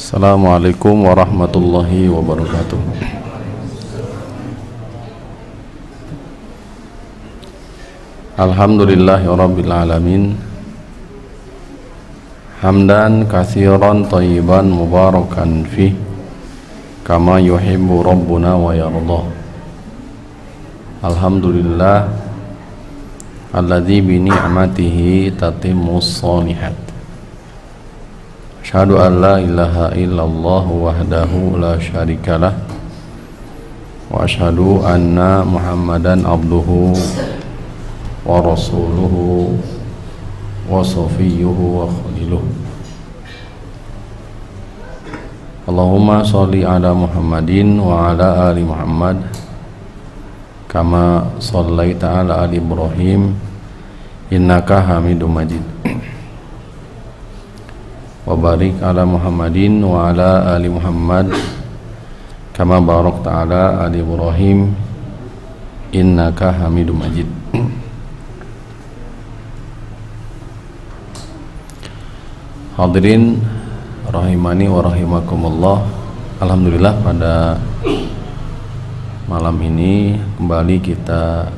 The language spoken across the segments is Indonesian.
Assalamualaikum warahmatullahi wabarakatuh. Alhamdulillahirabbil alamin. Hamdan katsiran thayyiban mubarakan fih kama yuhibbu rabbuna wa yardah. Alhamdulillah alladzi bi ni'matihi tatimmus shalihat. Asyhadu an la ilaha illallah wahdahu la syarikalah wa asyhadu anna Muhammadan abduhu wa rasuluhu wa safiyyuhu wa khaliluh. Allahumma sholli ala Muhammadin wa ala ali Muhammad kama shallaita ala ali Ibrahim innaka Hamidum Majid. Wa barik ala Muhammadin wa ala ali Muhammad kama barakta ala ali Ibrahim innaka Hamidum Majid. Hadirin rahimani wa rahimakumullah. Alhamdulillah pada malam ini kembali kita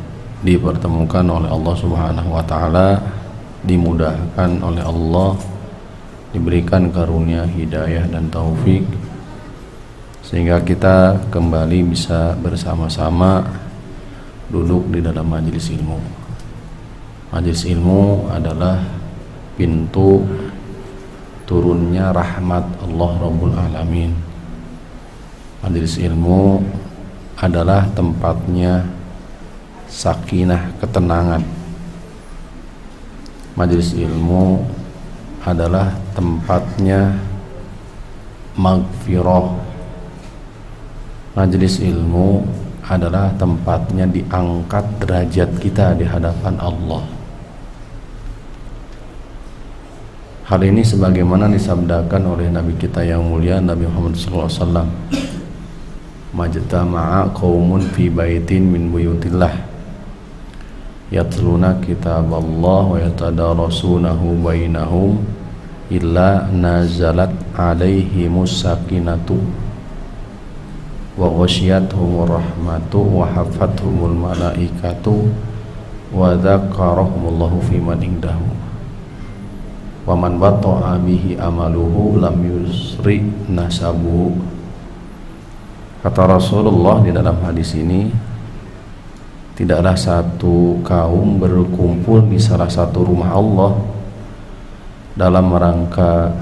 dipertemukan oleh Allah Subhanahu wa taala, dimudahkan oleh Allah, diberikan karunia hidayah dan taufik sehingga kita kembali bisa bersama-sama duduk di dalam majelis ilmu. Majelis ilmu adalah pintu turunnya rahmat Allah Rabbul Alamin. Majelis ilmu adalah tempatnya sakinah, ketenangan. Majelis ilmu adalah tempatnya maghfirah. Majelis ilmu adalah tempatnya diangkat derajat kita di hadapan Allah. Hal ini sebagaimana disabdakan oleh Nabi kita yang mulia Nabi Muhammad SAW, majtama'a qaumun fi baitin min buyutillah yatluna kitaballah wa yatadarasunahu bainahum illa nazalat alaihimus sakinatu wa ghasyiyatuhumur rahmatu wa hafathumul malaikatu wa dzakarahumullahu fi man indahu wa man bata'a bihi amaluhu lam yusri nasabuhu. Kata Rasulullah di dalam hadis ini, tidaklah satu kaum berkumpul di salah satu rumah Allah dalam rangka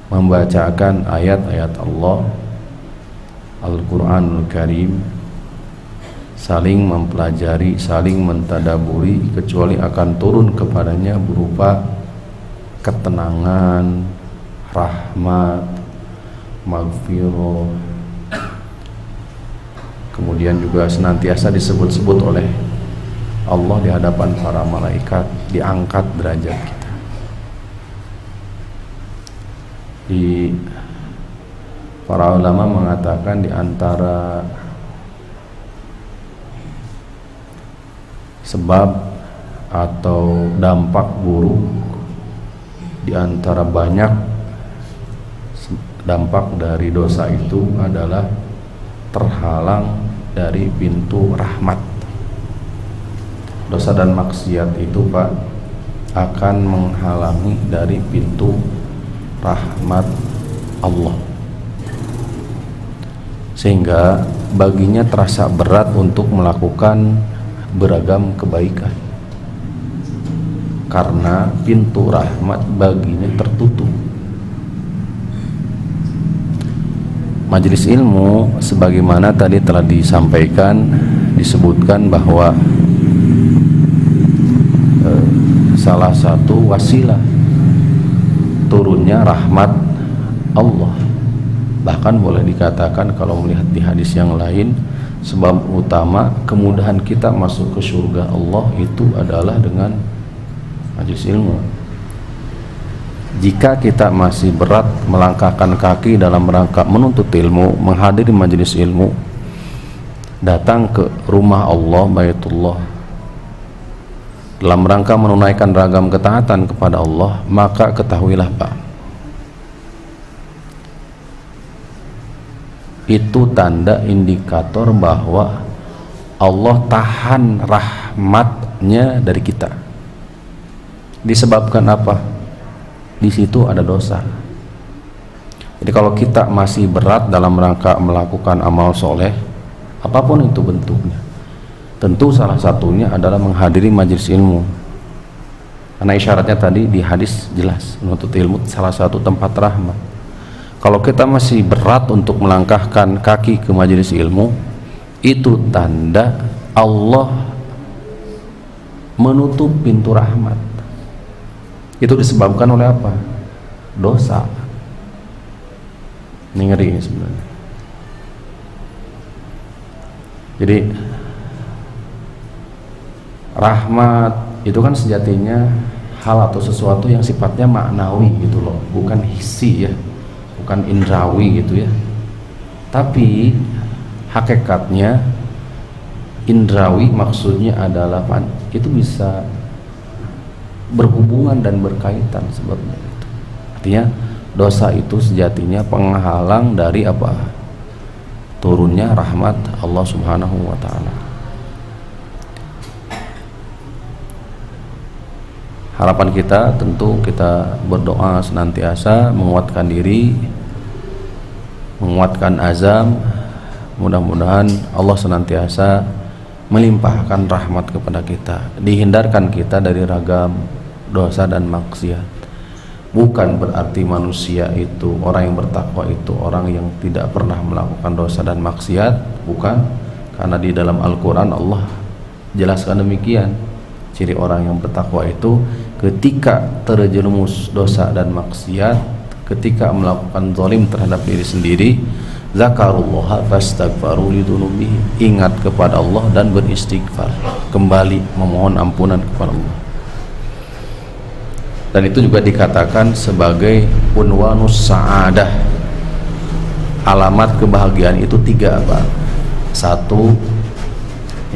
membacakan ayat-ayat Allah Al-Quranul Karim, saling mempelajari, saling mentadaburi, kecuali akan turun kepadanya berupa ketenangan, rahmat, maghfirah. Kemudian juga senantiasa disebut-sebut oleh Allah di hadapan para malaikat, diangkat derajat kita. Para ulama mengatakan di antara sebab atau dampak buruk, di antara banyak dampak dari dosa itu adalah terhalang dari pintu rahmat. Dosa dan maksiat itu Pak akan menghalangi dari pintu rahmat Allah, sehingga baginya terasa berat untuk melakukan beragam kebaikan karena pintu rahmat baginya tertutup. Majelis ilmu sebagaimana tadi telah disampaikan, disebutkan bahwa salah satu wasilah turunnya rahmat Allah. Bahkan boleh dikatakan kalau melihat di hadis yang lain, sebab utama kemudahan kita masuk ke surga Allah itu adalah dengan majelis ilmu. Jika kita masih berat melangkahkan kaki dalam rangka menuntut ilmu, menghadiri majelis ilmu, datang ke rumah Allah, Baitullah, dalam rangka menunaikan ragam ketaatan kepada Allah, maka ketahuilah Pak, itu tanda indikator bahwa Allah tahan rahmatnya dari kita. Disebabkan apa? Di situ ada dosa. Jadi kalau kita masih berat dalam rangka melakukan amal soleh, apapun itu bentuknya, tentu salah satunya adalah menghadiri majelis ilmu. Karena isyaratnya tadi di hadis jelas, menuntut ilmu salah satu tempat rahmat. Kalau kita masih berat untuk melangkahkan kaki ke majelis ilmu, itu tanda Allah menutup pintu rahmat. Itu disebabkan oleh apa? Dosa. Ini ngeri ini sebenarnya. Jadi rahmat itu kan sejatinya hal atau sesuatu yang sifatnya maknawi gitu loh, bukan hissi ya, bukan indrawi gitu ya. Tapi hakikatnya indrawi maksudnya adalah itu bisa berhubungan dan berkaitan sebabnya itu. Artinya dosa itu sejatinya penghalang dari apa? Turunnya rahmat Allah Subhanahu wa taala. Harapan kita tentu kita berdoa senantiasa menguatkan diri, menguatkan azam. Mudah-mudahan Allah senantiasa melimpahkan rahmat kepada kita, dihindarkan kita dari ragam dosa dan maksiat. Bukan berarti manusia itu, orang yang bertakwa itu orang yang tidak pernah melakukan dosa dan maksiat, bukan. Karena di dalam Al-Quran Allah jelaskan demikian. Ciri orang yang bertakwa itu ketika terjerumus dosa dan maksiat, ketika melakukan zalim terhadap diri sendiri, zakarullaha fastaghfaru lidzunubihim, ingat kepada Allah dan beristighfar, kembali memohon ampunan kepada Allah. Dan itu juga dikatakan sebagai unwanus sa'adah, alamat kebahagiaan itu 3 apa? 1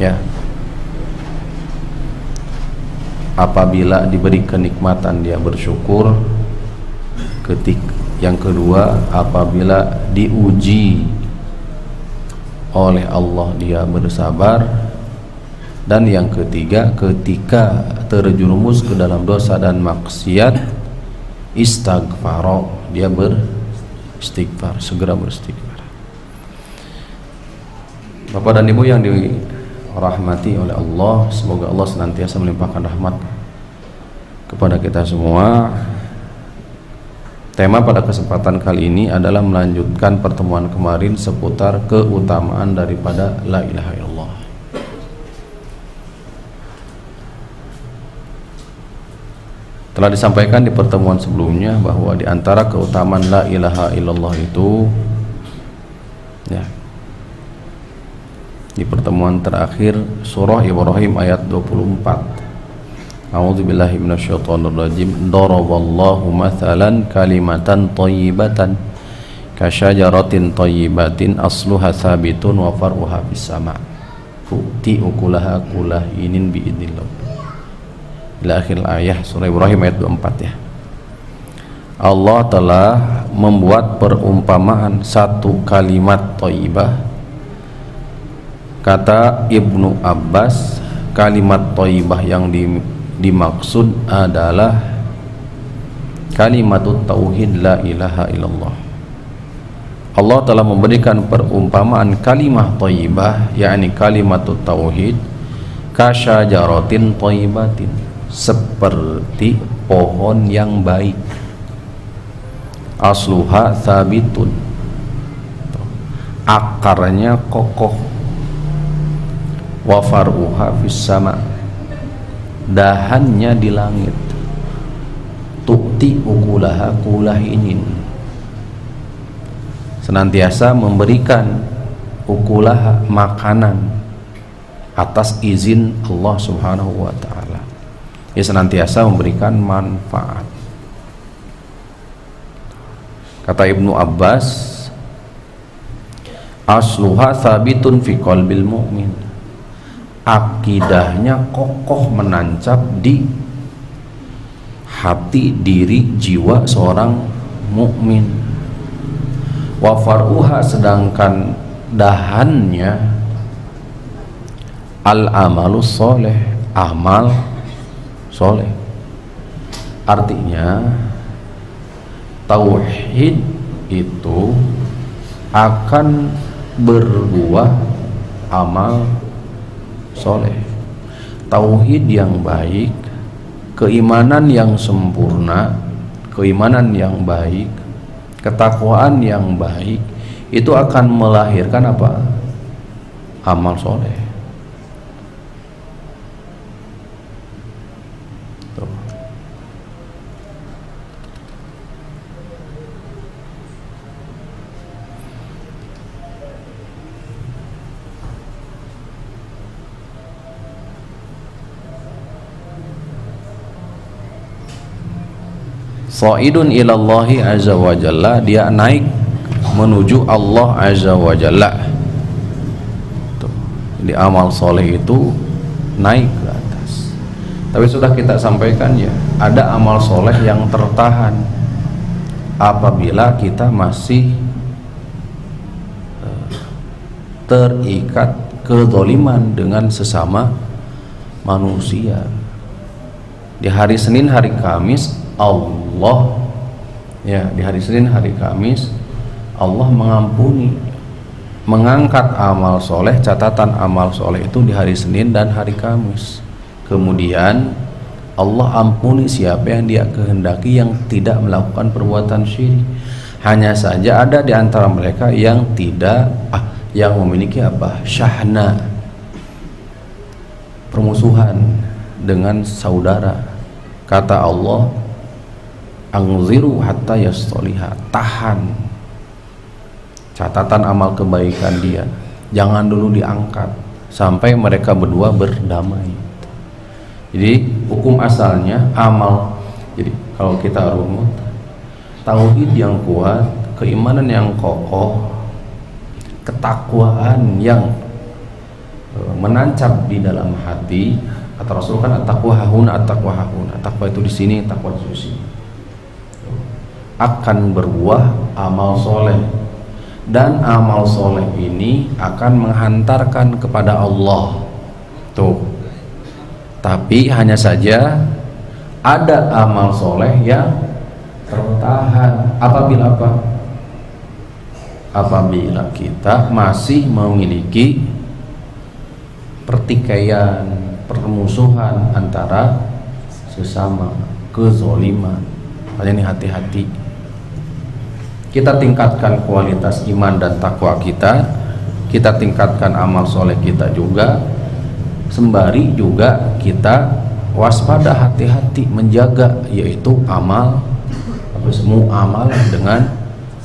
ya, apabila diberi kenikmatan dia bersyukur. Yang kedua, apabila diuji oleh Allah dia bersabar. Dan yang ketiga, ketika terjerumus ke dalam dosa dan maksiat, istighfar, dia beristighfar, segera beristighfar. Bapak dan Ibu yang dirahmati oleh Allah, semoga Allah senantiasa melimpahkan rahmat kepada kita semua. Tema pada kesempatan kali ini adalah melanjutkan pertemuan kemarin seputar keutamaan daripada la ilaha illallah. Telah disampaikan di pertemuan sebelumnya bahwa di antara keutamaan la ilaha illallah itu ya, di pertemuan terakhir surah Ibrahim ayat 24, A'udzubillahi minasyaitonirrajim. Daraballahu mathalan kalimatan thayyibatan kasyajaratin thayyibatin asluha tsabitun wa far'uha fis sama' tu'ti ukulaha kulahinin biidznillah. Ila akhir ayat surah Ibrahim ayat 24 ya. Allah telah membuat perumpamaan satu kalimat thayyibah. Kata Ibnu Abbas, kalimat thayyibah yang dimaksud adalah kalimat tauhid la ilaha illallah. Allah telah memberikan perumpamaan kalimah thayyibah, yakni kalimat tauhid, kasyajaratin thayyibatin, seperti pohon yang baik, asluha tsabitun, akarnya kokoh, wa far'uha fis sama', dahannya di langit, tu'ti ukulaha kulahinin, senantiasa memberikan ukulaha makanan atas izin Allah Subhanahu wa ta'ala. Ia senantiasa memberikan manfaat. Kata Ibnu Abbas, asluha tsabitun fi qalbil mu'min, akidahnya kokoh menancap di hati, diri, jiwa seorang mukmin. Wa far'uha, sedangkan dahannya al amalus soleh, amal soleh. Artinya tauhid itu akan berbuah amal soleh. Tauhid yang baik, keimanan yang sempurna, keimanan yang baik, ketakwaan yang baik, itu akan melahirkan apa? Amal soleh. Tuh. Sha'idun ilallahi azza wa jalla, dia naik menuju Allah azza wa jalla. Jadi amal soleh itu naik ke atas. Tapi sudah kita sampaikan ya, ada amal soleh yang tertahan apabila kita masih terikat kezaliman dengan sesama manusia. Di hari Senin, hari Kamis, Allah ya, di hari Senin, hari Kamis, Allah mengampuni, mengangkat amal soleh, catatan amal soleh itu di hari Senin dan hari Kamis. Kemudian Allah ampuni siapa yang dia kehendaki yang tidak melakukan perbuatan syirik. Hanya saja ada di antara mereka yang tidak yang memiliki syahna, permusuhan dengan saudara. Kata Allah, angziru hatta yastoliha, tahan catatan amal kebaikan dia, jangan dulu diangkat sampai mereka berdua berdamai. Jadi hukum asalnya amal, jadi kalau kita runut, tauhid yang kuat, keimanan yang kokoh, ketakwaan yang menancap di dalam hati. Kata Rasul kan at-taqwa hahuna, at-taqwa hahuna, takwa itu di sini, takwa itu di sini, akan berbuah amal soleh, dan amal soleh ini akan menghantarkan kepada Allah. Tuh. Tapi hanya saja ada amal soleh yang tertahan apabila apabila kita masih memiliki pertikaian, permusuhan antara sesama, kezoliman. Makanya ini hati-hati. Kita tingkatkan kualitas iman dan takwa kita tingkatkan amal soleh kita juga, sembari juga kita waspada, hati-hati menjaga, yaitu amal semua amal dengan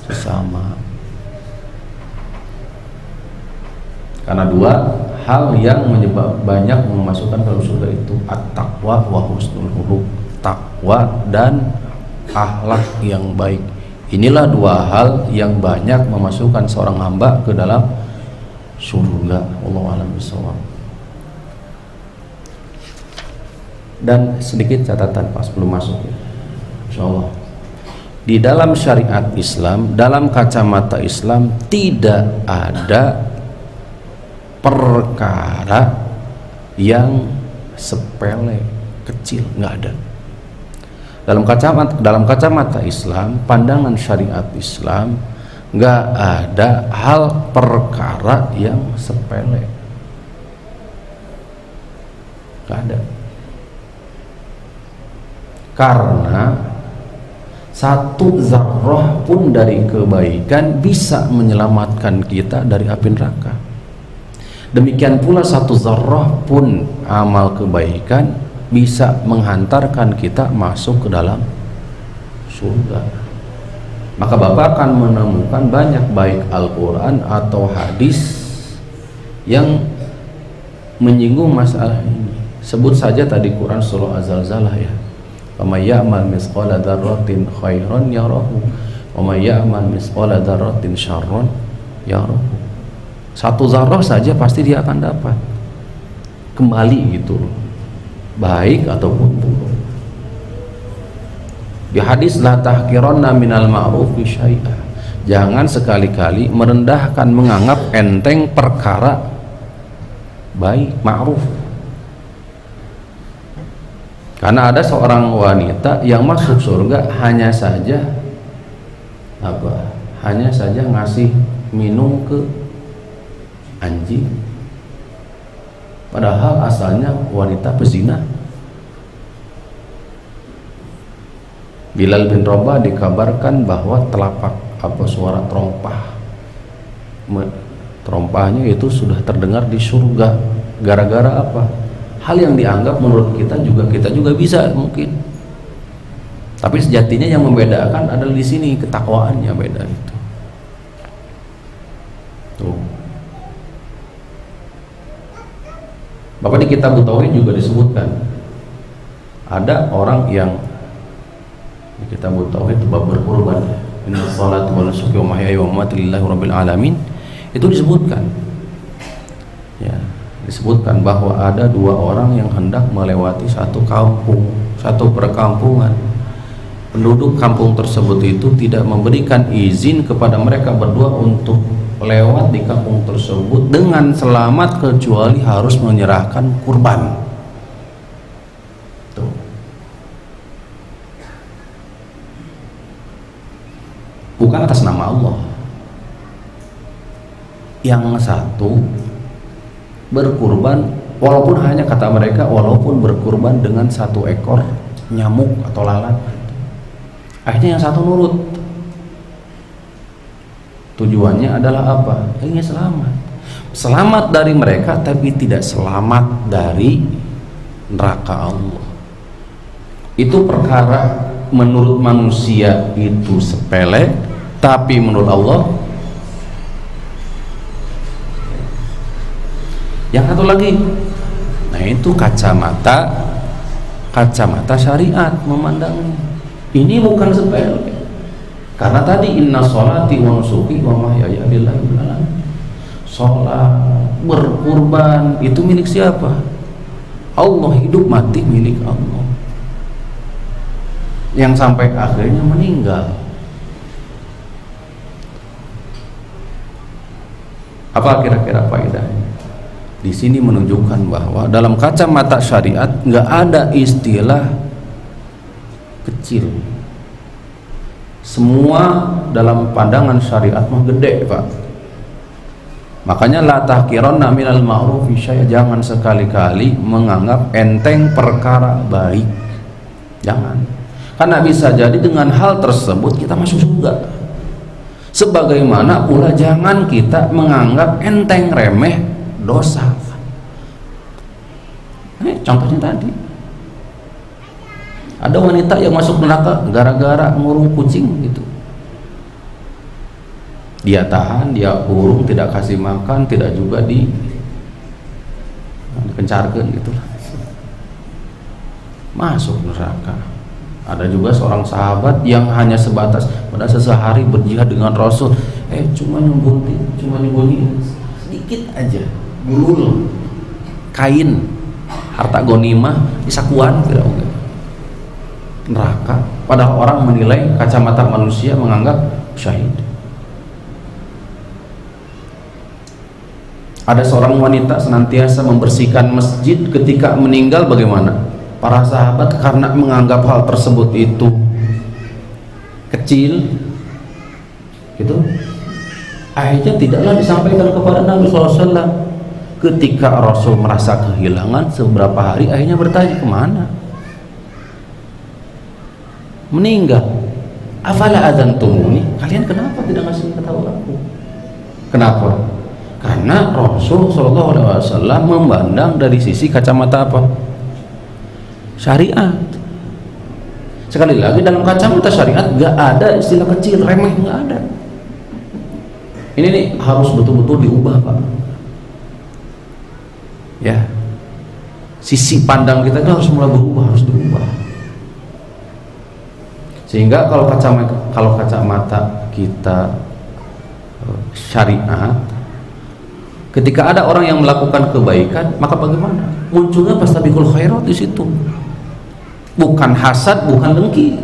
sesama. Karena dua hal yang banyak memasukkan ke surga itu at-taqwa wa husnul khuluq, takwa dan akhlak yang baik. Inilah dua hal yang banyak memasukkan seorang hamba ke dalam surga. Wallahu a'lam bishawab. Dan sedikit catatan pas belum masuk ya, insyaallah. Di dalam syariat Islam, dalam kacamata Islam, tidak ada perkara yang sepele, kecil, nggak ada. Dalam kacamata Islam, pandangan syariat Islam, nggak ada hal perkara yang sepele, nggak ada. Karena satu zarrah pun dari kebaikan bisa menyelamatkan kita dari api neraka. Demikian pula satu zarrah pun amal kebaikan bisa menghantarkan kita masuk ke dalam surga. Maka Bapak akan menemukan banyak baik Al-Quran atau hadis yang menyinggung masalah ini. Sebut saja tadi Quran surah Az-Zalzalah ya. وَمَنْ يَعْمَلْ مِثْقَالَ ذَرَّةٍ خَيْرًا يَرَهُ وَمَنْ يَعْمَلْ مِثْقَالَ ذَرَّةٍ شَرًّا يَرَهُ. Satu zarrah saja pasti dia akan dapat kembali gitu, baik ataupun buruk. Di hadis la tahqiranna minal ma'rufi syai'a, Jangan sekali-kali merendahkan, menganggap enteng perkara baik, ma'ruf. Karena ada seorang wanita yang masuk surga hanya saja hanya saja ngasih minum ke anjing, padahal asalnya wanita pezina. Bilal bin Rabah dikabarkan bahwa telapak suara terompahnya itu sudah terdengar di surga. Gara-gara apa? Hal yang dianggap menurut kita juga bisa mungkin, tapi sejatinya yang membedakan adalah di sini ketakwaannya beda itu. Tuh. Bapak di kitab Tauhid juga disebutkan ada orang yang di kitab Tauhid bab berkurban, inna salata wa nusuki wa mahyaya wa mamati lillahi rabbil alamin, itu disebutkan ya, disebutkan bahwa ada dua orang yang hendak melewati satu kampung, satu perkampungan. Penduduk kampung tersebut itu tidak memberikan izin kepada mereka berdua untuk lewat di kampung tersebut dengan selamat kecuali harus menyerahkan kurban. Tuh. Bukan atas nama Allah. Yang satu berkurban, walaupun hanya kata mereka, walaupun berkurban dengan satu ekor nyamuk atau lalat. Akhirnya yang satu nurut. Tujuannya adalah apa? Ingin selamat. Selamat dari mereka, tapi tidak selamat dari neraka Allah. Itu perkara menurut manusia itu sepele, tapi menurut Allah. Yang satu lagi, nah itu kacamata syariat memandangnya. Ini bukan sepele. Karena tadi inna sholati wa nusuki wa mahyaya lillahi rabbil alamin. Sholat, berkurban itu milik siapa? Allah. Hidup mati milik Allah. Yang sampai akhirnya meninggal. Apa kira-kira faedahnya? Di sini menunjukkan bahwa dalam kacamata syariat nggak ada istilah kecil. Semua dalam pandangan syariat mah gede, Pak. Makanya la tahqiranna minal ma'rufi syai'a, jangan sekali-kali menganggap enteng perkara baik. Jangan. Karena bisa jadi dengan hal tersebut kita masuk surga. Sebagaimana pula jangan kita menganggap enteng remeh dosa. Contohnya tadi ada wanita yang masuk neraka gara-gara ngurung kucing gitu. Dia tahan, dia urung, tidak kasih makan, tidak juga dikencarkan gitu lah. Masuk neraka. Ada juga seorang sahabat yang hanya sebatas pada sehari berjihad dengan Rasul, cuma nyembunyi sedikit aja, gulul kain harta gonimah disakuan tidak mungkin. Neraka, padahal orang menilai kacamata manusia menganggap syahid. Ada seorang wanita senantiasa membersihkan masjid, ketika meninggal bagaimana? Para sahabat karena menganggap hal tersebut itu kecil gitu, akhirnya tidaklah disampaikan kepada Nabi SAW. Ketika Rasul merasa kehilangan seberapa hari, akhirnya bertanya, kemana? Meninggal. Afala adzantumuni, kalian kenapa tidak ngasih tahu aku? Kenapa? Karena Rasul SAW memandang dari sisi kacamata apa? Syariat. Sekali lagi, dalam kacamata syariat gak ada istilah kecil, remeh, gak ada. Ini nih harus betul-betul diubah, Pak. Ya, sisi pandang kita itu harus mulai berubah, harus diubah. Sehingga kalau kacamata kita syariat, ketika ada orang yang melakukan kebaikan, maka bagaimana? Munculnya fastabiqul khairat di situ. Bukan hasad, bukan dengki,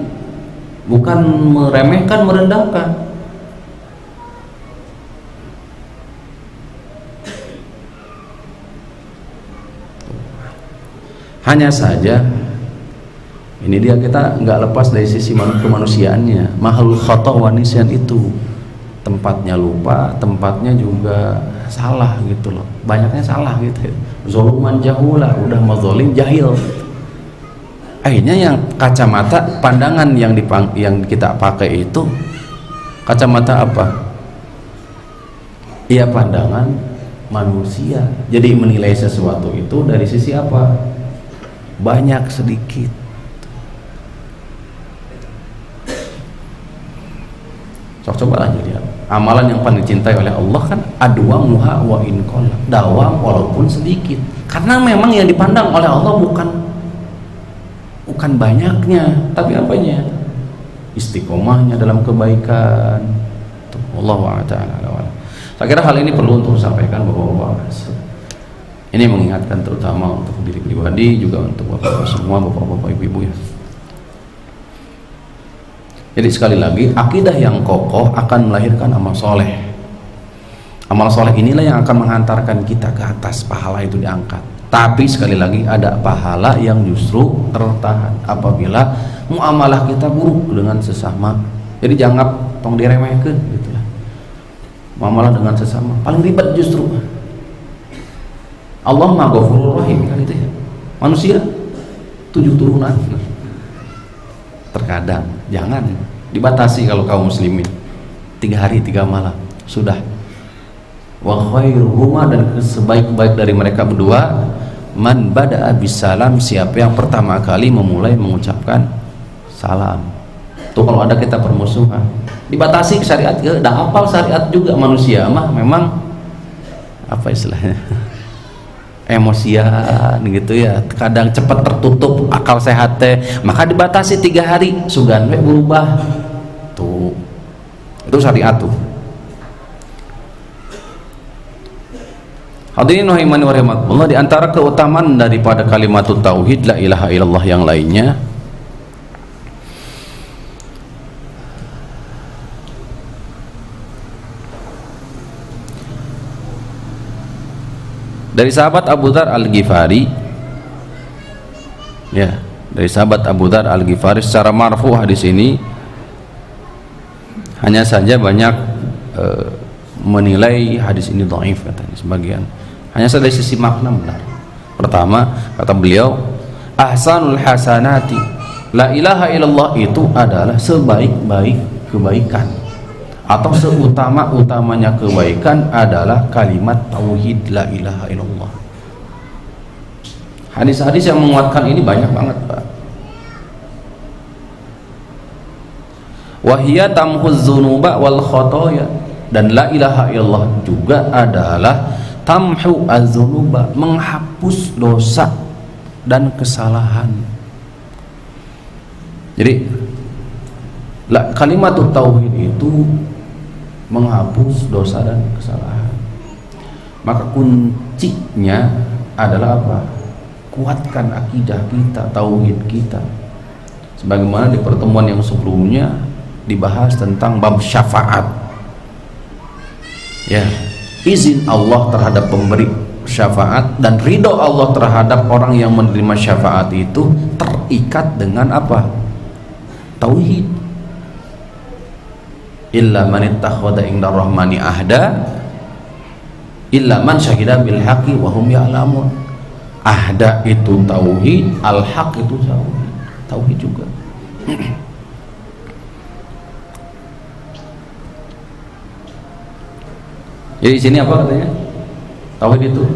bukan meremehkan, merendahkan. Hanya saja ini dia, kita nggak lepas dari sisi kemanusiaannya. Mahal khata' wa nisyan itu tempatnya lupa, tempatnya juga salah gitu loh, banyaknya salah gitu. Zoluman jahula, udah mazolim jahil. Akhirnya yang kacamata pandangan yang kita pakai itu kacamata apa? Iya, pandangan manusia. Jadi menilai sesuatu itu dari sisi apa? Banyak sedikit. Coba aja lihat amalan yang paling dicintai oleh Allah kan adwamuha wa in qalla, dawam walaupun sedikit, karena memang yang dipandang oleh Allah bukan banyaknya, tapi apanya? Istiqomahnya dalam kebaikan. Wallahu ta'ala. Saya kira hal ini perlu untuk disampaikan Bapak-bapak. Ini mengingatkan terutama untuk diri pribadi, juga untuk Bapak-bapak semua, Bapak-bapak, Ibu-ibu ya. Jadi sekali lagi, akidah yang kokoh akan melahirkan amal soleh. Amal soleh inilah yang akan menghantarkan kita ke atas, pahala itu diangkat. Tapi sekali lagi, ada pahala yang justru tertahan apabila muamalah kita buruk dengan sesama. Jadi jangan tong diremehkan gitu lah. Muamalah dengan sesama paling ribet justru. Allah Maha Ghafurur Rahim kan itu ya. Manusia 7 turunan. Terkadang jangan dibatasi kalau kaum muslimin 3 hari 3 malam sudah. Wa khairuhuma, dan sebaik-baik dari mereka berdua man bada'a bisalam, siapa yang pertama kali memulai mengucapkan salam. Tuh kalau ada kita permusuhan dibatasi syariat, dah hafal syariat juga. Manusia mah memang apa istilahnya emosian gitu ya, kadang cepat tertutup akal sehat teh, maka dibatasi 3 hari sugan we berubah tuh, itu syariat tuh. Hadirin rahimani wa rahimakumullah, di antara keutamaan daripada kalimat tauhid la ilaha illallah yang lainnya, dari sahabat Abu Dzar Al-Ghifari ya, dari sahabat Abu Dzar Al-Ghifari secara marfu hadis ini, hanya saja banyak menilai hadis ini dhaif katanya sebagian, hanya saja dari sisi makna benar. Pertama, kata beliau, ahsanul hasanati, la ilaha illallah itu adalah sebaik-baik kebaikan atau seutama-utamanya kebaikan adalah kalimat tauhid la ilaha illallah. Hadis-hadis yang menguatkan ini banyak banget, Pak. Wahiyya tamhuz dzunuba wal khotoya, dan la ilaha illallah juga adalah tamhu az-dzunuba, menghapus dosa dan kesalahan. Jadi kalimat tauhid itu menghapus dosa dan kesalahan. Maka kuncinya adalah apa? Kuatkan akidah kita, tauhid kita. Sebagaimana di pertemuan yang sebelumnya dibahas tentang bab syafaat. Ya, izin Allah terhadap pemberi syafaat dan ridho Allah terhadap orang yang menerima syafaat itu terikat dengan apa? Tauhid. Illa man ittakhadha inda rahmani ahda illa man syahida bil haqqi wa hum ya'lamun. Ahda itu tauhid, al haq itu tauhid juga. Jadi di sini apa katanya? Tauhid itu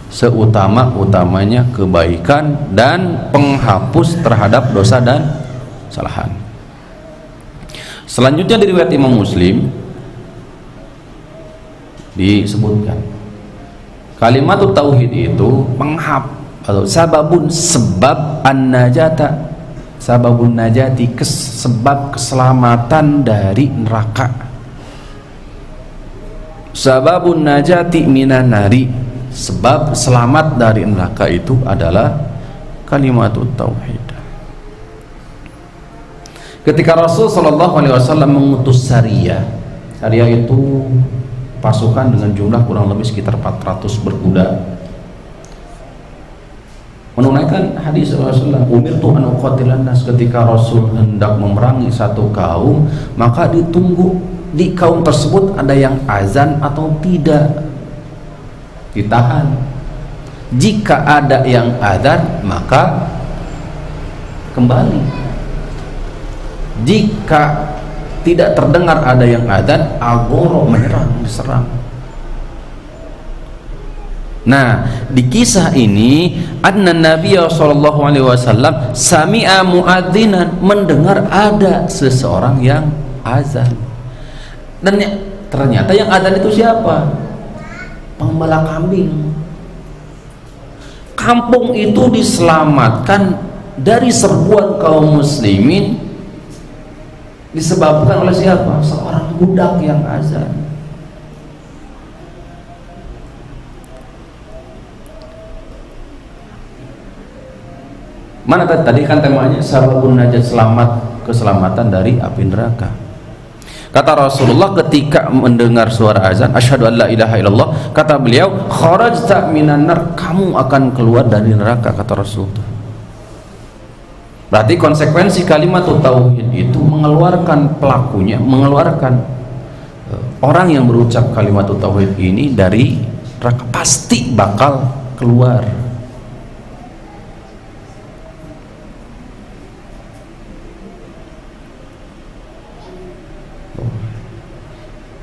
seutama-utamanya kebaikan dan penghapus terhadap dosa dan kesalahan. Selanjutnya dari riwayat Imam Muslim disebutkan kalimat tauhid itu atau sababun, sebab an-najata, sababun najati, sebab keselamatan dari neraka, sababun najati minan nari, sebab selamat dari neraka itu adalah kalimat tauhid. Ketika Rasul sallallahu alaihi wasallam mengutus Sariyah itu pasukan dengan jumlah kurang lebih sekitar 400 berkuda. meriwayatkan hadis Rasulullah, umirtu an uqatilan nas, ketika Rasul hendak memerangi satu kaum, maka ditunggu di kaum tersebut ada yang azan atau tidak, ditahan. Jika ada yang azan maka kembali, jika tidak terdengar ada yang azan, agoro, menyerang, diserang. Nah, di kisah ini anna Nabiya sallallahu alaihi wasallam sami'a muadzinan, mendengar ada seseorang yang azan. Dan ternyata yang azan itu siapa? Pengembala kambing. Kampung itu diselamatkan dari serbuan kaum muslimin disebabkan oleh siapa? Seorang budak yang azan. Mana tadi kan temanya sababun najat, selamat, keselamatan dari api neraka. Kata Rasulullah ketika mendengar suara azan, asyhadu an la ilaha illallah, kata beliau, kharajta minan nar, kamu akan keluar dari neraka, kata Rasulullah. Berarti konsekuensi kalimat tauhid itu mengeluarkan pelakunya, mengeluarkan orang yang berucap kalimat tauhid ini dari neraka, pasti bakal keluar.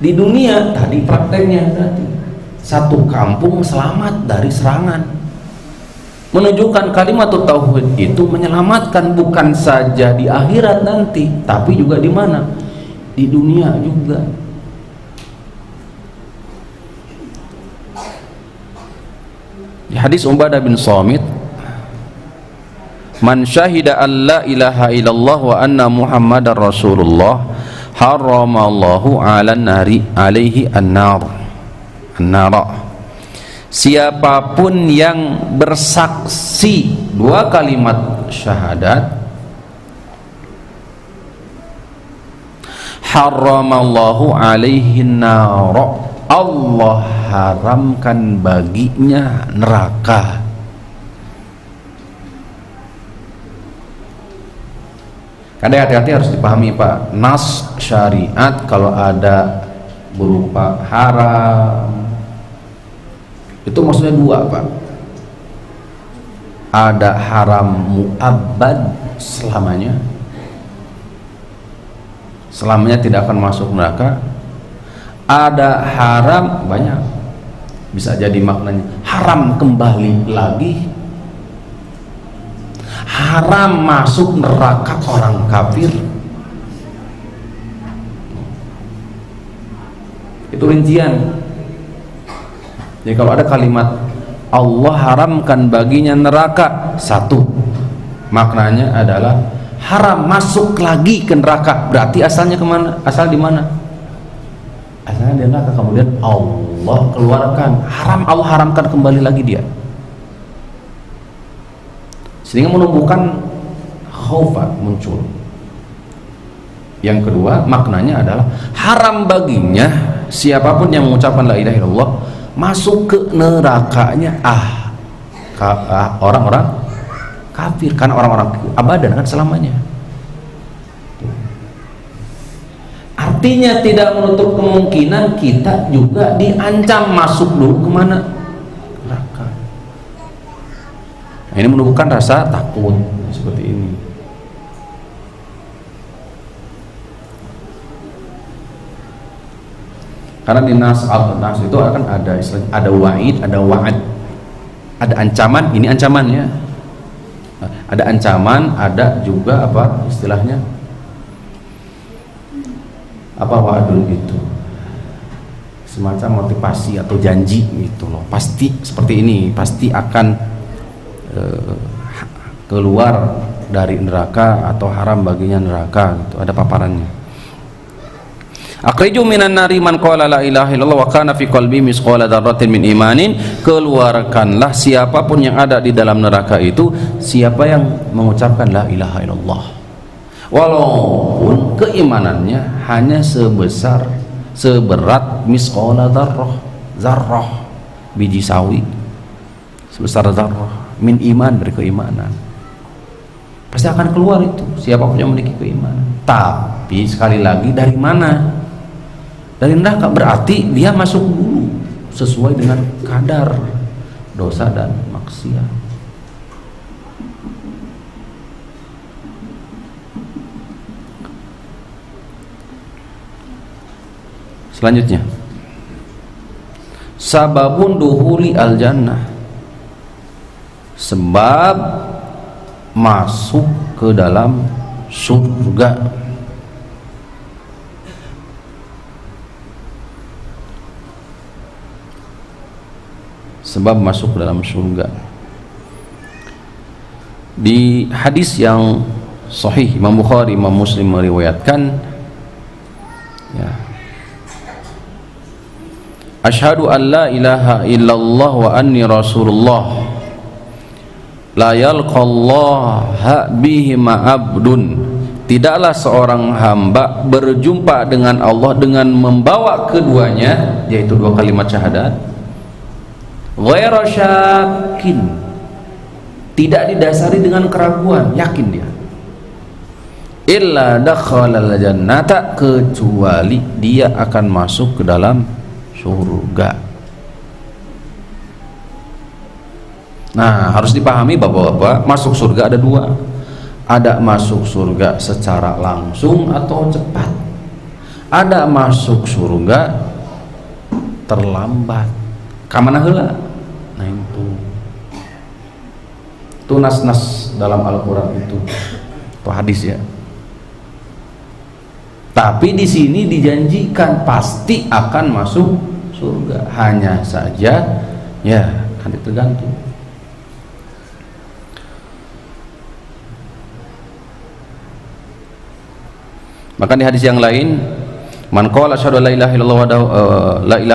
Di dunia tadi prakteknya tadi satu kampung selamat dari serangan, menunjukkan kalimat tauhid itu menyelamatkan bukan saja di akhirat nanti, tapi juga di mana? Di dunia juga. Di hadis Ubadah bin Samit, man syahida an la ilaha illallah wa anna muhammadar rasulullah haramallahu ala nari alaihi an-nar. Siapapun yang bersaksi dua kalimat syahadat, haramallahu alaihi an-nar, Allah haramkan baginya neraka. Kadang hati-hati harus dipahami Pak, nas syariat kalau ada berupa haram itu maksudnya dua Pak. Ada haram mu'abbad, selamanya tidak akan masuk neraka. Ada haram banyak, bisa jadi maknanya haram kembali lagi, haram masuk neraka orang kafir. Itu rincian. Jadi kalau ada kalimat Allah haramkan baginya neraka, satu maknanya adalah haram masuk lagi ke neraka, berarti asalnya kemana? Asal di mana? Asalnya di neraka, kemudian Allah keluarkan, haram, Allah haramkan kembali lagi dia, sehingga menumbuhkan khaufat muncul. Yang kedua maknanya adalah haram baginya siapapun yang mengucapkan la ilaha illallah masuk ke nerakanya orang-orang kafir, karena orang-orang abadan kan selamanya. Artinya tidak menutup kemungkinan kita juga diancam masuk dulu kemana? Neraka. Nah, ini menumbuhkan rasa takut seperti ini. Karena di nas al-nas itu akan ada istilah, ada wa'id, ada wa'ad, ada ancaman, ini ancamannya, ada ancaman, ada juga apa istilahnya, apa wa'adun itu semacam motivasi atau janji gitu loh, pasti seperti ini, pasti akan keluar dari neraka atau haram baginya neraka gitu, ada paparannya. Akhriju minan nari man qala la ilaha illallah wa kana fi qalbi misqala dzarratin min imanin, keluarkanlah siapapun yang ada di dalam neraka itu siapa yang mengucapkan la ilaha illallah walaupun keimanannya hanya seberat misqala dzarrah, biji sawi sebesar dzarrah min iman, dari keimanan. Pasti akan keluar itu siapapun yang memiliki keimanan. Tapi sekali lagi dari mana? Dari neraka, berarti dia masuk dulu sesuai dengan kadar dosa dan maksiat. Selanjutnya, sababun duhuli al jannah, sebab masuk ke dalam surga. Sebab masuk ke dalam surga. Di hadis yang sahih, Imam Bukhari, Imam Muslim meriwayatkan, ya, asyhadu an la ilaha illallah wa anni rasulullah la yalqallaha bihima abdun, tidaklah seorang hamba berjumpa dengan Allah dengan membawa keduanya, yaitu dua kalimat syahadat, ghairu syakin, tidak didasari dengan keraguan, yakin dia, illa dakhalal jannata, kecuali dia akan masuk ke dalam surga. Nah, harus dipahami bapak-bapak, masuk surga ada dua. Ada masuk surga secara langsung atau cepat. Ada masuk surga terlambat. Kamana heula? Nah itu nas-nas dalam Al-Qur'an itu hadis ya. Tapi di sini dijanjikan pasti akan masuk surga, hanya saja ya nanti tergantung. Maka di hadis yang lain, man qala asyhadu an la ilaha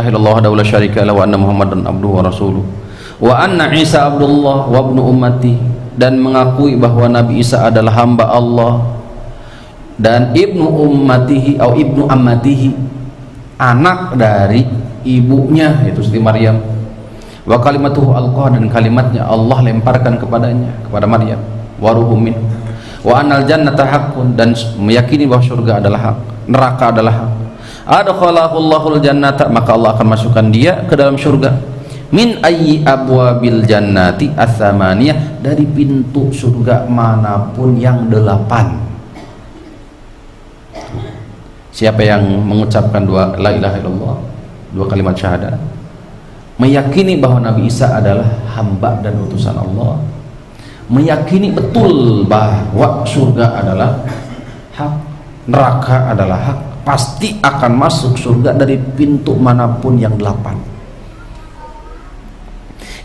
illallah wahdahu la syarika lahu wa anna muhammadan abduhu wa rasuluh wa anna Isa abdullah wa ibnu ummati, dan mengakui bahwa Nabi Isa adalah hamba Allah dan ibnu ummatihi atau ibnu ammatihi, anak dari ibunya, yaitu Siti Maryam, wa kalimatuhu alqah, dan kalimatnya Allah lemparkan kepadanya, kepada Maryam, wa ruhum min, wa annal jannata haqqun, dan meyakini bahwa surga adalah hak, neraka adalah hak. Adkhalahu Allahul jannata, maka Allah akan masukkan dia ke dalam surga. Min ayyi abwabil jannati ats-tsamaniyah, dari pintu surga manapun yang 8. Siapa yang mengucapkan la ilaha illallah, dua kalimat syahadat, meyakini bahwa Nabi Isa adalah hamba dan utusan Allah, meyakini betul bahwa surga adalah hak, neraka adalah hak, pasti akan masuk surga dari pintu manapun yang 8.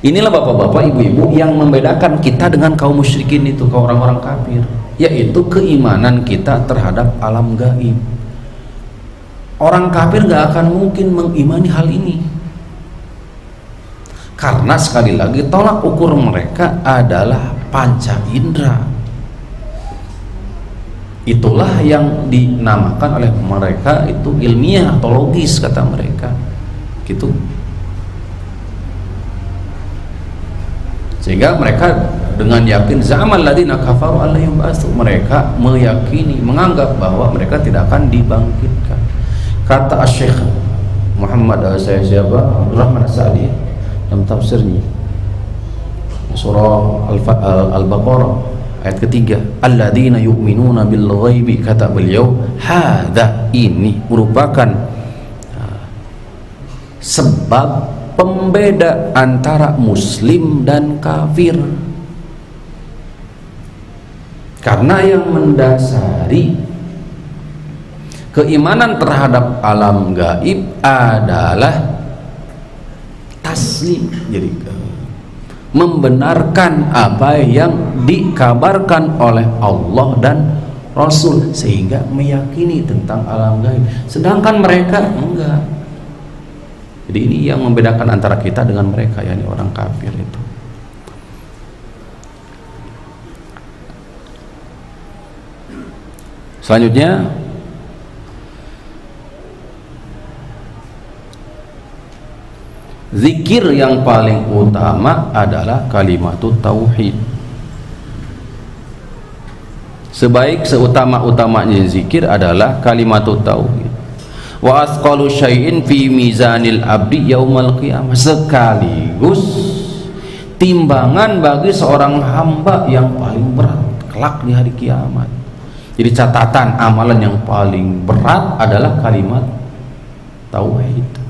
Inilah bapak-bapak, ibu-ibu yang membedakan kita dengan kaum musyrikin itu, kaum orang-orang kafir, yaitu keimanan kita terhadap alam gaib. Orang kafir gak akan mungkin mengimani hal ini, karena sekali lagi tolak ukur mereka adalah panca indera. Itulah yang dinamakan oleh mereka itu ilmiah atau logis, kata mereka gitu. Sehingga mereka dengan yakin zaman ladina kafaru alla yub'atsu, mereka meyakini, menganggap bahwa mereka tidak akan dibangkitkan. Kata Syekh Muhammad Abdurrahman As-Sa'di dalam tafsirnya surah Al-Baqarah ayat ketiga, alladzina yu'minuna bil ghaibi, kata beliau, hadza, ini merupakan sebab pembeda antara muslim dan kafir, karena yang mendasari keimanan terhadap alam gaib adalah taslim, jadi membenarkan apa yang dikabarkan oleh Allah dan Rasul, sehingga meyakini tentang alam gaib, sedangkan mereka enggak. Jadi ini yang membedakan antara kita dengan mereka, yakni orang kafir itu. Selanjutnya, Zikir yang paling utama adalah kalimatut tauhid. Seutama-utamanya zikir adalah kalimatut tauhid. Wa asqalu syai'in fi mizanil abdi yaumal qiyamah, sekaligus timbangan bagi seorang hamba yang paling berat kelak di hari kiamat. Jadi catatan amalan yang paling berat adalah kalimat tauhid.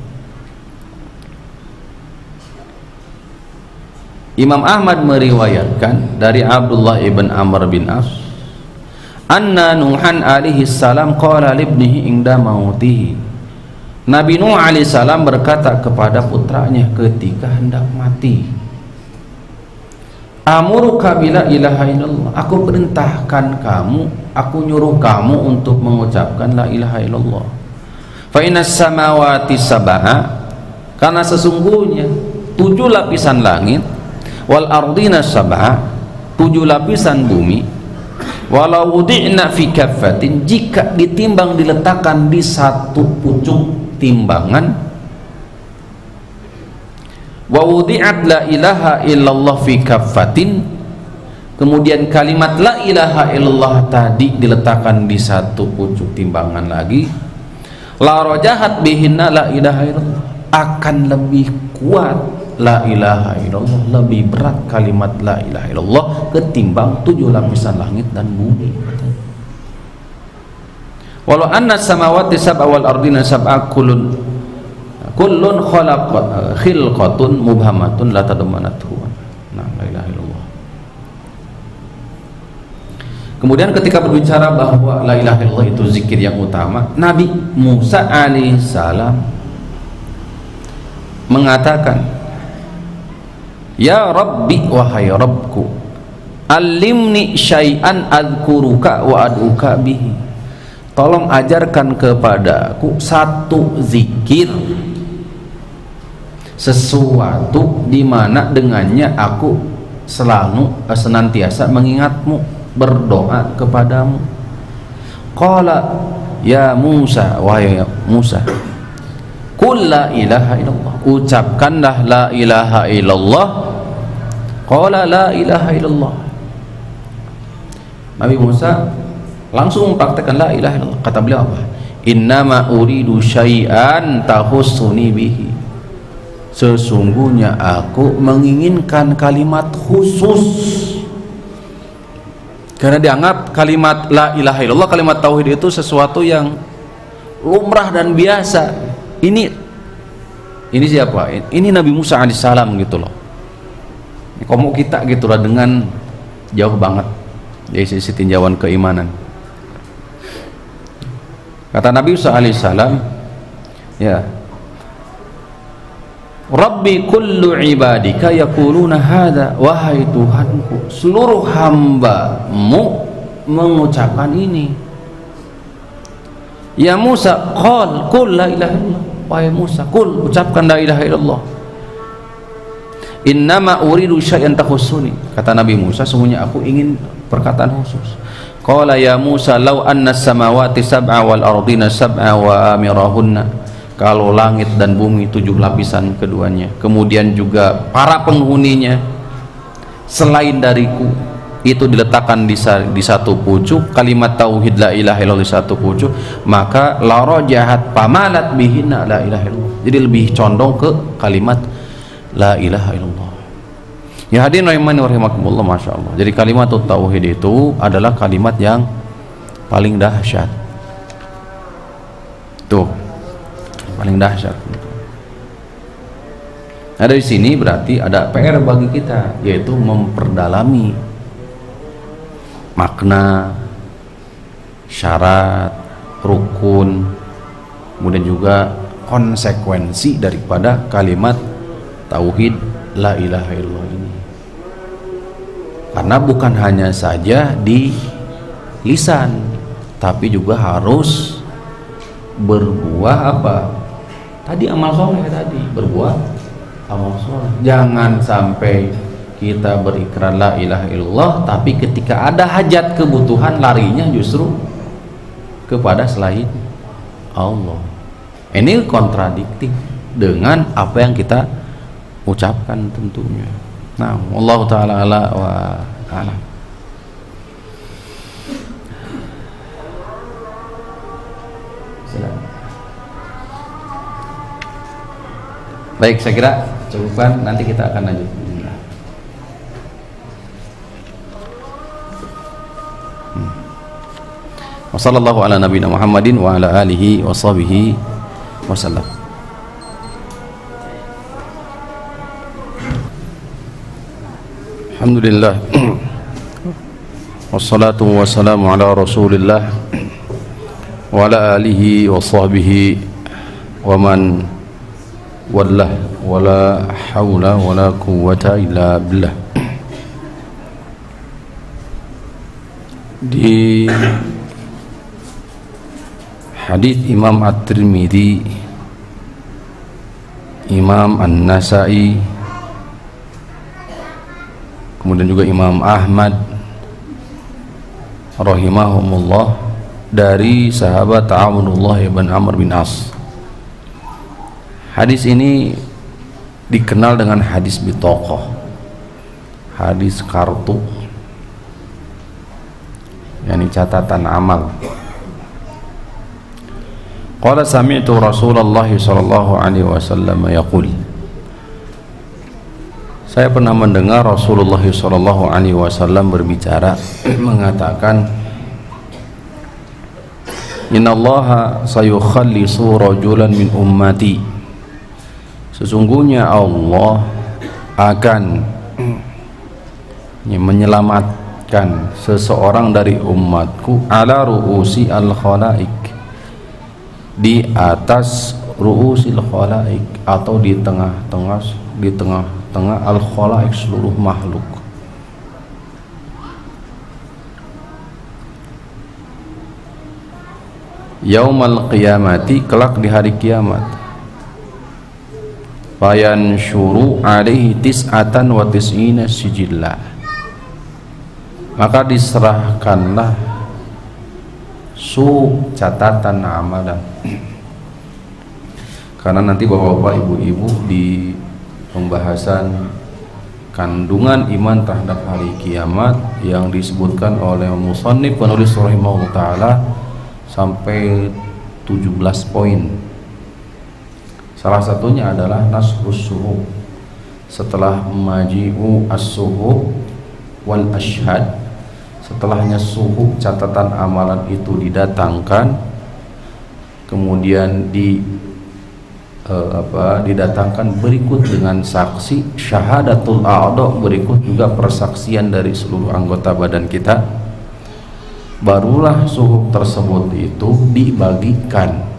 Imam Ahmad meriwayatkan dari Abdullah ibn Amr bin As, anna Nuhan alaihi salam qala libnihi inda mautihi, Nabi Nuh alaihi salam berkata kepada putranya ketika hendak mati, amuruka bila ilaha illallah, aku perintahkan kamu, aku nyuruh kamu untuk mengucapkan la ilaha illallah. Fa innas samawati sab'a, karena sesungguhnya 7 lapisan langit, wal ardina sab'a, 7 lapisan bumi, walau wudi'na fi kaffatin, jika ditimbang diletakkan di satu pucuk timbangan, wa wudi'at la ilaha illallah fi kaffatin, kemudian kalimat la ilaha illallah tadi diletakkan di satu pucuk timbangan lagi, la rajahat bihinna la ilaha illallah, akan lebih kuat la ilaha illallah, lebih berat kalimat la ilaha illallah ketimbang 7 lapisan langit dan bumi. Walau anna samawati sab'a wal ardina sab'a kullun khilqatun mubhamatun la tadmanathu. Nah, la ilaha illallah. Kemudian ketika berbicara bahwa la ilaha illallah itu zikir yang utama, Nabi Musa alaihissalam mengatakan, ya Rabbi, wahai Rabbku, alimni syai'an adkuruka wa ad'uka bihi, tolong ajarkan kepadaku satu zikir, sesuatu di mana dengannya aku senantiasa mengingatmu, berdoa kepadamu. Qala ya Musa, wahai Musa, qul la ilaha illallah, ucapkanlah la ilaha illallah. Qala la ilaha illallah. Nabi Musa langsung mempraktekkan la ilaha illallah. Kata beliau apa? Innama uridu syai'an tahussuni bihi, sesungguhnya aku menginginkan kalimat khusus, karena dianggap kalimat la ilaha illallah, kalimat tauhid itu sesuatu yang lumrah dan biasa. Ini siapa? Ini Nabi Musa alaihissalam gitu loh. Kamu kita gitu lah, dengan jauh banget dari sisi tinjauan keimanan. Kata Nabi Musa alaihissalam, ya Rabbi kullu ibadika yaquluna hadza, wahai Tuhanku, seluruh hambamu mengucapkan ini. Ya Musa, qul la ilaha illallah, wahai Musa, qul, ucapkan la ilaha illallah. Innama uridu syai'an takhussuni, kata Nabi Musa, sungguhnya aku ingin perkataan khusus. Qala ya Musa, law anna samawati sab'a wal ardina sab'a wa amirahunna, kalau langit dan bumi 7 lapisan keduanya, kemudian juga para penghuninya selain dariku, itu diletakkan di satu pucuk, kalimat tauhid la ilaha illallah di satu pucuk, maka la rajahat pamalat bihinna la ilaha illallah, jadi lebih condong ke kalimat la ilaha illallah. Ya hadirin rahimani wa rahimakumullah, masya Allah. Jadi kalimat tauhid itu adalah kalimat yang paling dahsyat. Tuh, paling dahsyat. Nah, dari sini berarti ada PR bagi kita, yaitu memperdalami makna, syarat, rukun, kemudian juga konsekuensi daripada kalimat tauhid la ilaha illallah ini. Karena bukan hanya saja di lisan, tapi juga harus berbuah apa? Tadi amal soleh tadi, berbuah amal soleh. Jangan sampai kita berikrar la ilaha illallah, tapi ketika ada hajat kebutuhan larinya justru kepada selain Allah. Ini kontradiktif dengan apa yang kita ucapkan tentunya. Nah, wallahu taala ala wa a'lam. Baik, saya kira cukupkan, nanti kita akan lanjut. Wassallallahu ala nabiyina Muhammadin wa ala alihi wa sahbihi wasallam. Alhamdulillah. Wassalatu wassalamu ala Rasulillah wa ala alihi wa sahbihi wa man wallah, wala hawla wala quwwata illa billah. Di hadis Imam At-Tirmidzi, Imam An-Nasa'i, kemudian juga Imam Ahmad rahimahumullah, dari sahabat Abdullah bin Amr bin As. Hadis ini dikenal dengan hadis bitoqah, hadis kartu, yakni catatan amal. Qala sami'tu Rasulullah sallallahu alaihi wasallam yaqul, saya pernah mendengar Rasulullah sallallahu alaihi wasallam berbicara mengatakan, innallaha sayukhallisu rajulan min ummati, sesungguhnya Allah akan menyelamatkan seseorang dari umatku, ala ru'usi al-khalaik, di atas ru'usil khalaik, atau di tengah-tengah al-khalaik, seluruh makhluk. Yaumal qiyamati, kelak di hari kiamat. Bayan syuru alaihi tis'atan wa tis'ina sijillah, maka diserahkanlah catatan amalan. Karena nanti bapak-bapak, ibu-ibu, di pembahasan kandungan iman terhadap hari kiamat yang disebutkan oleh musannif penulis rahimahullah taala sampai 17 poin. Salah satunya adalah nasrus suhub, setelah maji'u as-suhub wal ashhad, setelahnya suhub, catatan amalan itu didatangkan, kemudian didatangkan berikut dengan saksi syahadatul a'dha, berikut juga persaksian dari seluruh anggota badan kita, barulah suhub tersebut itu dibagikan,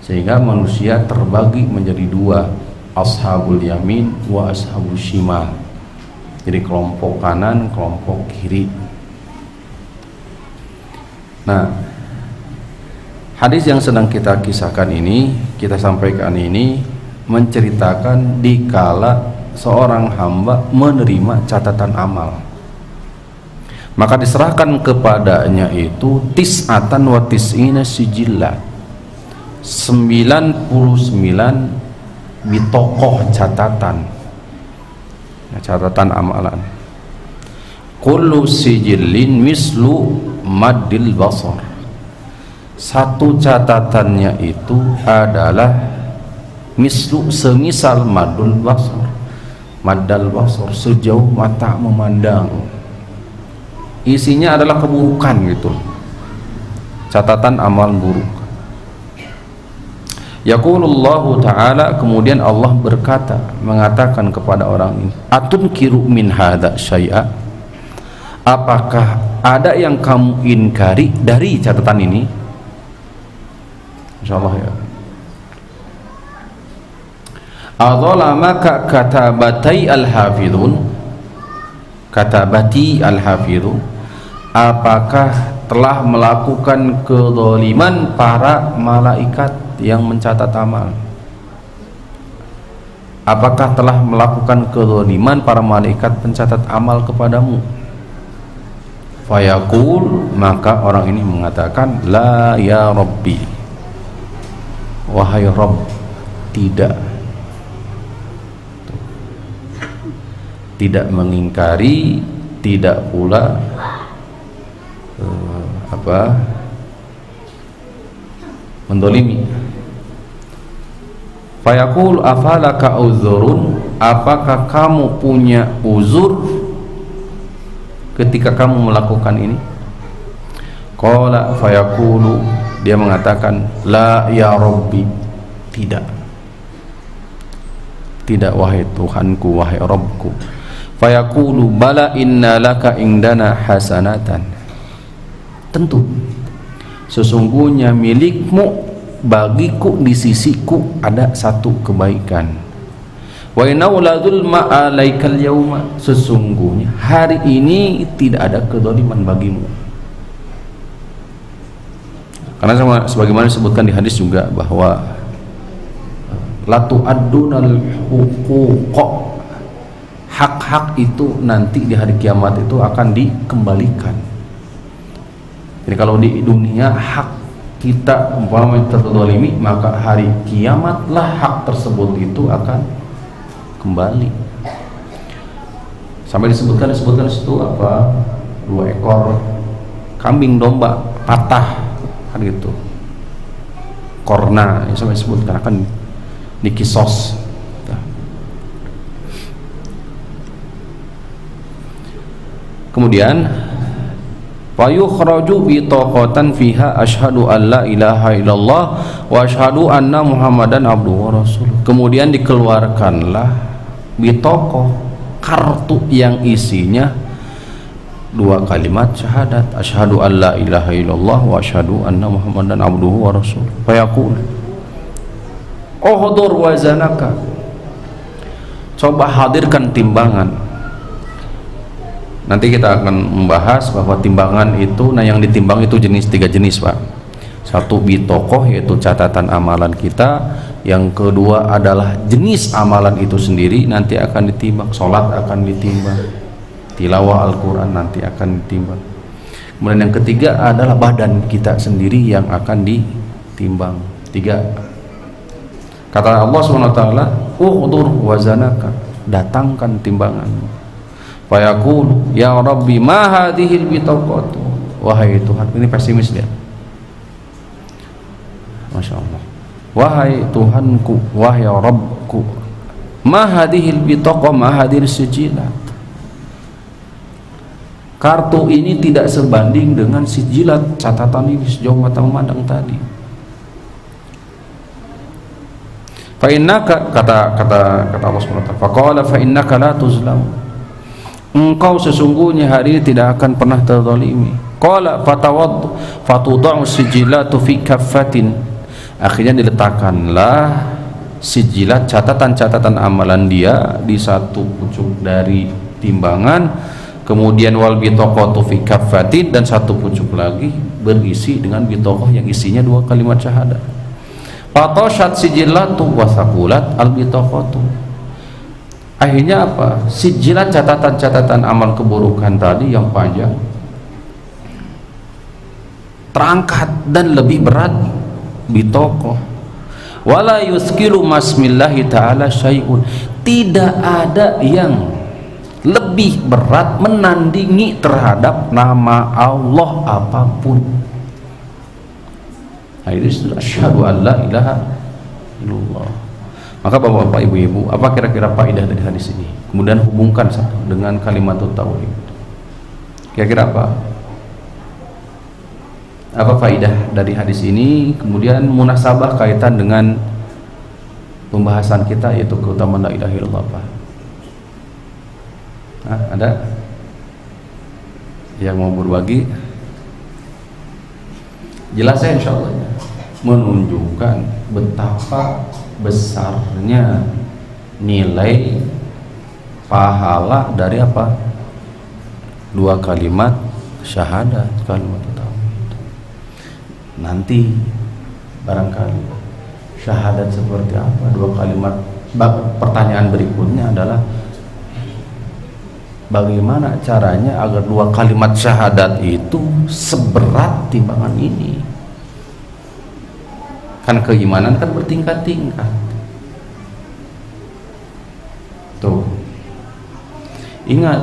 sehingga manusia terbagi menjadi dua, ashabul yamin wa ashabul shimal, jadi kelompok kanan, kelompok kiri. Nah, hadis yang sedang kita kisahkan ini, kita sampaikan ini, menceritakan dikala seorang hamba menerima catatan amal, maka diserahkan kepadanya itu tis'atan wa tis'ina sijillah, 99 bitokoh catatan, catatan amalan. Kullu sijillin mislu maddil basar, satu catatannya itu adalah mislu, semisal madul basar, madal basar, sejauh mata memandang. Isinya adalah keburukan gitu, catatan amal buruk. Yaqulullahu ta'ala, kemudian Allah berkata, mengatakan kepada orang ini, atunkiru min hadza syai'a, apakah ada yang kamu inkari dari catatan ini? Insyaallah ya. Adzalamaka katabatai al-hafidhun, katabati al-hafidhu, apakah telah melakukan kezaliman para malaikat yang mencatat amal? Apakah telah melakukan kezaliman para malaikat pencatat amal kepadamu? Fayaqul, maka orang ini mengatakan, la ya Rabbi, wahai Rabb, tidak. tidak mengingkari, tidak pula mendolimi. Fayaqul afalaka uzurun, apakah kamu punya uzur ketika kamu melakukan ini? Qala fayaqulu, dia mengatakan la ya Rabbi, tidak wahai Tuhanku, wahai Rabbku. Fayaqulu bala inna laka indana hasanatan, tentu sesungguhnya milikmu bagiku di sisiku ada satu kebaikan. Wa innahu la dzulma 'alaikal yauma, sesungguhnya hari ini tidak ada kedzaliman bagimu. Karena sebagaimana disebutkan di hadis juga bahwa la tu'addunal huquq, hak-hak itu nanti di hari kiamat itu akan dikembalikan. Jadi kalau di dunia hak kita umpamanya terzalimi, maka hari kiamatlah hak tersebut itu akan kembali. Sampai disebutkan di situ apa, 2 ekor kambing domba patah kan gitu, korna, sampai disebutkan akan dikisos. Kemudian wa yukhraju bitaqatan fiha asyhadu an la ilaha illallah wa asyhadu anna muhammadan abduhu wa rasuluh. Kemudian dikeluarkanlah bitaqah, kartu yang isinya 2 kalimat syahadat, asyhadu an la ilaha illallah wa asyhadu anna muhammadan abduhu wa rasuluh. Fayaqul uhdur wazanaka, coba hadirkan timbangan. Nanti kita akan membahas bahwa timbangan itu, nah yang ditimbang itu 3 jenis Pak. Satu bitokoh, yaitu catatan amalan kita. Yang kedua adalah jenis amalan itu sendiri, nanti akan ditimbang. Sholat akan ditimbang, tilawah Al-Quran nanti akan ditimbang. Kemudian yang ketiga adalah badan kita sendiri yang akan ditimbang. 3. Kata Allah SWT, uhdur wazanaka, datangkan timbanganmu. Fayaqulu ya Rabbi ma hadhil bitaqatu, wahai Tuhan, ini pesimis dia, Masya Allah, wahai Tuhanku, wahai Rabbku, ma hadhil bitaqah, ma hadhil sijilat, kartu ini tidak sebanding dengan sijilat, catatan ini sejauh mata memandang tadi. Fa innaka, kata Allah SWT, faqala fa innaka la tuzlam, engkau sesungguhnya hari ini tidak akan pernah terzalimi. Qala fatudau sijilatu fi kaffatin, akhirnya diletakkanlah sijilat, catatan-catatan amalan dia di satu pucuk dari timbangan. Kemudian wal bitaqatu fi kaffatin, dan satu pucuk lagi berisi dengan bitaqah yang isinya 2 kalimat syahadat. Fatashat sijilatu wa thaqulat al bitaqatu, akhirnya apa? Sijilat, catatan-catatan amal keburukan tadi yang panjang terangkat dan lebih berat bitaqah. Wala yuskilu masmillahi ta'ala syai'un, tidak ada yang lebih berat menandingi terhadap nama Allah apapun. Hadis asyhadu an la ilaha illallah. Maka Bapak-bapak, Ibu-ibu, apa kira-kira faedah dari hadis ini? Kemudian hubungkan dengan kalimat tauhid. Kira-kira apa? Apa faedah dari hadis ini? Kemudian munasabah kaitan dengan pembahasan kita, yaitu keutamaan la ilaha illallah. Apa? Ada yang mau berbagi? Jelas ya, insyaallah, menunjukkan betapa besarnya nilai pahala dari apa? 2 kalimat syahadat, kalimat tauhid. Nanti barangkali syahadat seperti apa? 2 kalimat. Pertanyaan berikutnya adalah bagaimana caranya agar 2 kalimat syahadat itu seberat timbangan ini? Kan keimanan kan bertingkat-tingkat. Tuh. Ingat,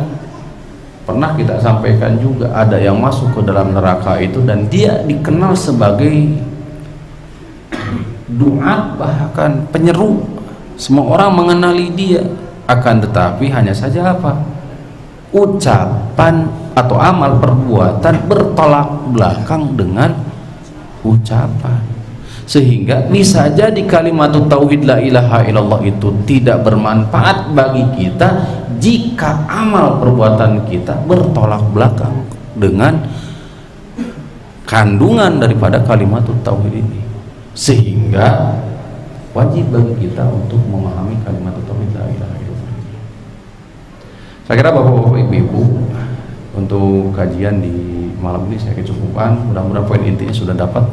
pernah kita sampaikan juga, ada yang masuk ke dalam neraka itu dan dia dikenal sebagai duat, bahkan penyeru. Semua orang mengenali dia, akan tetapi hanya saja apa? Ucapan atau amal perbuatan bertolak belakang dengan ucapan, sehingga bisa jadi kalimat tauhid la ilaha illallah itu tidak bermanfaat bagi kita jika amal perbuatan kita bertolak belakang dengan kandungan daripada kalimat tauhid ini. Sehingga wajib bagi kita untuk memahami kalimat tauhid la ilaha illallah. Saya kira Bapak-bapak, Ibu-ibu, untuk kajian di malam ini saya kecukupan. Mudah-mudahan poin intinya sudah dapat.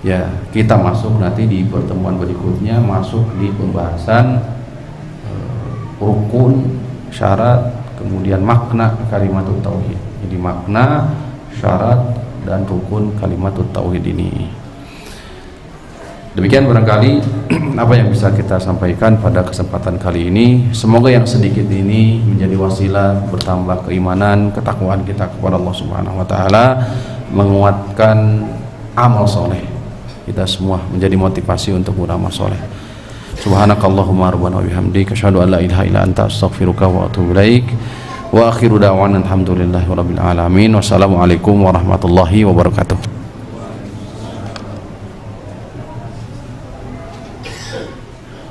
Ya, kita masuk nanti di pertemuan berikutnya, masuk di pembahasan rukun, syarat, kemudian makna kalimat tauhid. Jadi makna, syarat, dan rukun kalimat tauhid ini. Demikian barangkali apa yang bisa kita sampaikan pada kesempatan kali ini. Semoga yang sedikit ini menjadi wasilah bertambah keimanan, ketakwaan kita kepada Allah Subhanahu wa taala, menguatkan amal soleh kita semua, menjadi motivasi untuk beramal soleh. Subhanakallahumma rabbana wa bihamdika asyhadu an la ilaha illa anta astaghfiruka wa atubu ilaik. Wa akhiru da'wana alhamdulillahi rabbil alamin. Wassalamualaikum warahmatullahi wabarakatuh.